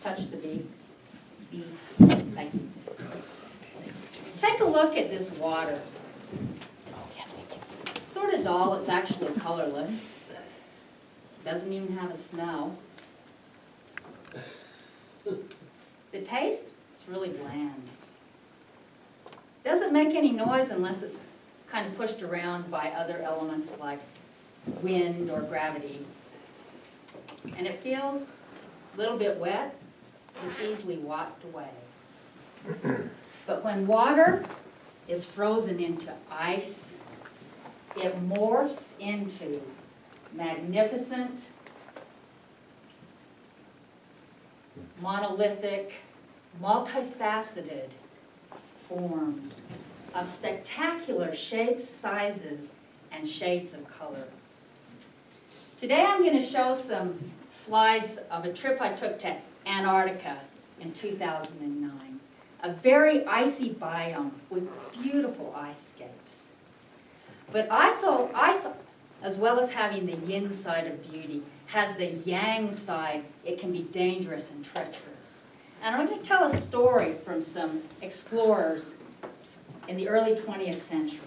touch the bee. Thank you. Take a look at this water. Sort of dull, it's actually colorless. Doesn't even have a smell. The taste, it's really bland. Doesn't make any noise unless it's kind of pushed around by other elements like wind or gravity. And it feels a little bit wet. It's easily washed away. But when water is frozen into ice, it morphs into magnificent, monolithic, multifaceted forms of spectacular shapes, sizes, and shades of color. Today I'm going to show some slides of a trip I took to Antarctica in 2009. A very icy biome with beautiful ice scapes. But ice, as well as having the yin side of beauty, has the yang side. It can be dangerous and treacherous. And I'm going to tell a story from some explorers in the early 20th century.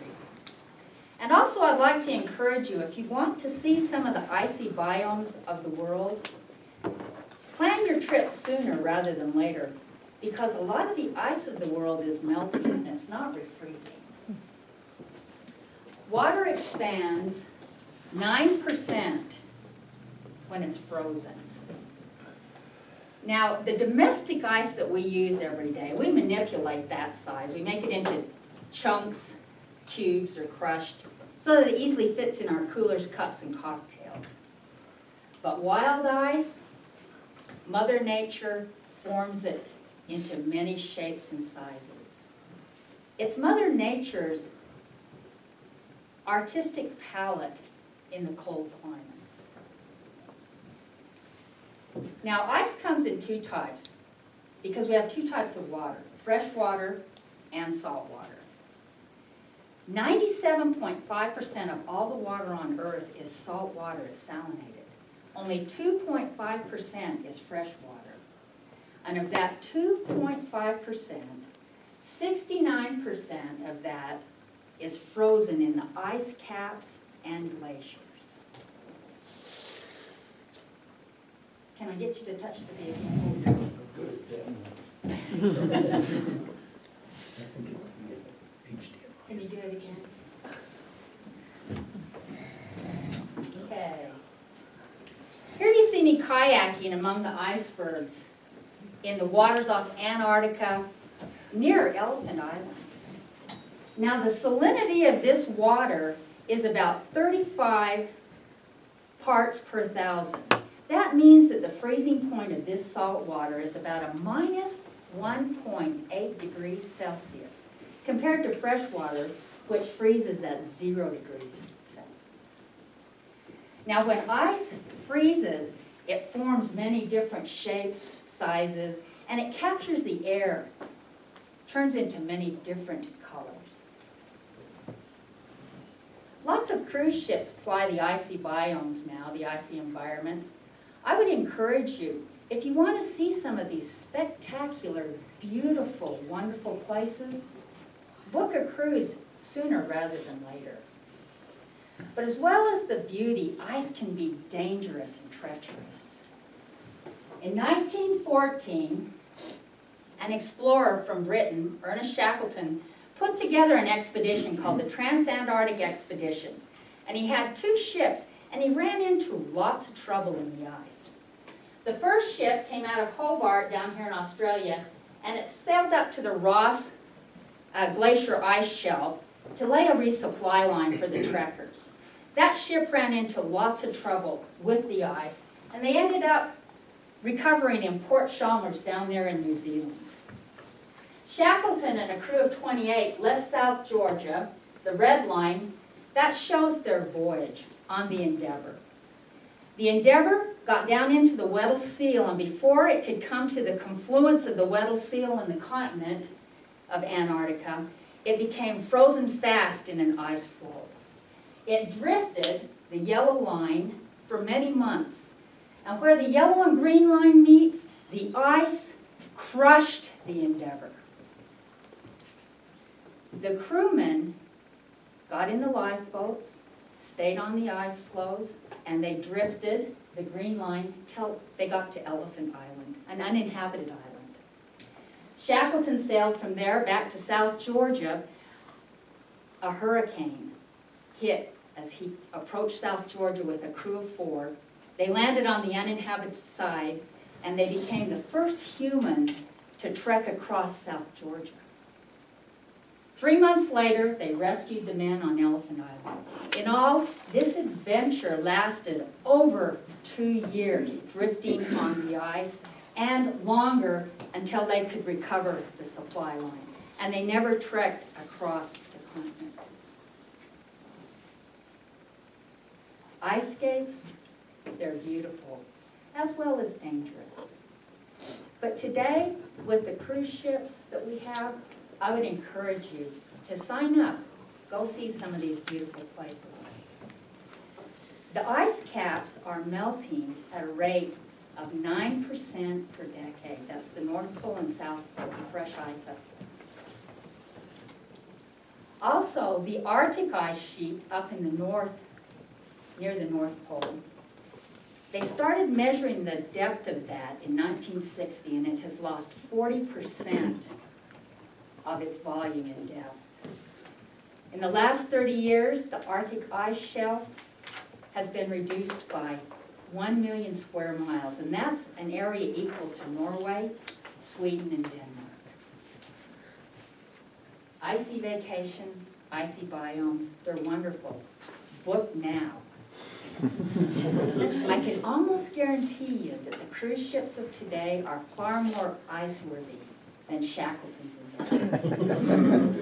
And also I'd like to encourage you, if you want to see some of the icy biomes of the world, plan your trip sooner rather than later, because a lot of the ice of the world is melting and it's not refreezing. Water expands 9% when it's frozen. Now, the domestic ice that we use every day, we manipulate that size. We make it into chunks, cubes, or crushed, so that it easily fits in our coolers, cups, and cocktails. But wild ice, Mother Nature forms it into many shapes and sizes. It's Mother Nature's artistic palette in the cold climates. Now, ice comes in two types, because we have two types of water, fresh water and salt water. 97.5% of all the water on Earth is salt water, it's salinated. Only 2.5% is fresh water. And of that 2.5%, 69% of that is frozen in the ice caps and glaciers. Can I get you to touch the bee again? Can you do it again? Okay. Here you see me kayaking among the icebergs in the waters off Antarctica near Elephant Island. Now the salinity of this water is about 35 parts per thousand. That means that the freezing point of this salt water is about a minus 1.8 degrees Celsius, compared to fresh water, which freezes at 0 degrees Celsius. Now when ice freezes, it forms many different shapes, sizes, and it captures the air, turns into many different colors. Lots of cruise ships fly the icy biomes now, the icy environments. I would encourage you, if you want to see some of these spectacular, beautiful, wonderful places, book a cruise sooner rather than later. But as well as the beauty, ice can be dangerous and treacherous. In 1914, an explorer from Britain, Ernest Shackleton, put together an expedition called the Transantarctic Expedition. And he had two ships, and he ran into lots of trouble in the ice. The first ship came out of Hobart down here in Australia, and it sailed up to the Ross Glacier ice shelf to lay a resupply line for the trekkers. That ship ran into lots of trouble with the ice, and they ended up recovering in Port Chalmers down there in New Zealand. Shackleton and a crew of 28 left South Georgia, the red line. That shows their voyage on the Endeavour. The Endeavour got down into the Weddell Seal, and before it could come to the confluence of the Weddell Seal and the continent of Antarctica, it became frozen fast in an ice floe. It drifted, the yellow line, for many months. And where the yellow and green line meets, the The ice crushed the Endeavour. The crewmen got in the lifeboats, stayed on the ice floes, and they drifted the Greene line till they got to Elephant Island, an uninhabited island. Shackleton sailed from there back to South Georgia. A hurricane hit as he approached South Georgia with a crew of 4. They landed on the uninhabited side, and they became the first humans to trek across South Georgia. 3 months later, they rescued the men on Elephant Island. In all, this adventure lasted over 2 years, drifting on the ice, and longer until they could recover the supply line. And they never trekked across the continent. Icescapes, they're beautiful, as well as dangerous. But today, with the cruise ships that we have, I would encourage you to sign up. Go see some of these beautiful places. The ice caps are melting at a rate of 9% per decade. That's the North Pole and South Pole, the fresh ice up there. Also, the Arctic ice sheet up in the north, near the North Pole, they started measuring the depth of that in 1960, and it has lost 40% of its volume in depth. In the last 30 years, the Arctic ice shelf has been reduced by 1 million square miles, and that's an area equal to Norway, Sweden, and Denmark. Icy vacations, icy biomes, they're wonderful. Book now. I can almost guarantee you that the cruise ships of today are far more ice-worthy than Shackleton's Endeavour.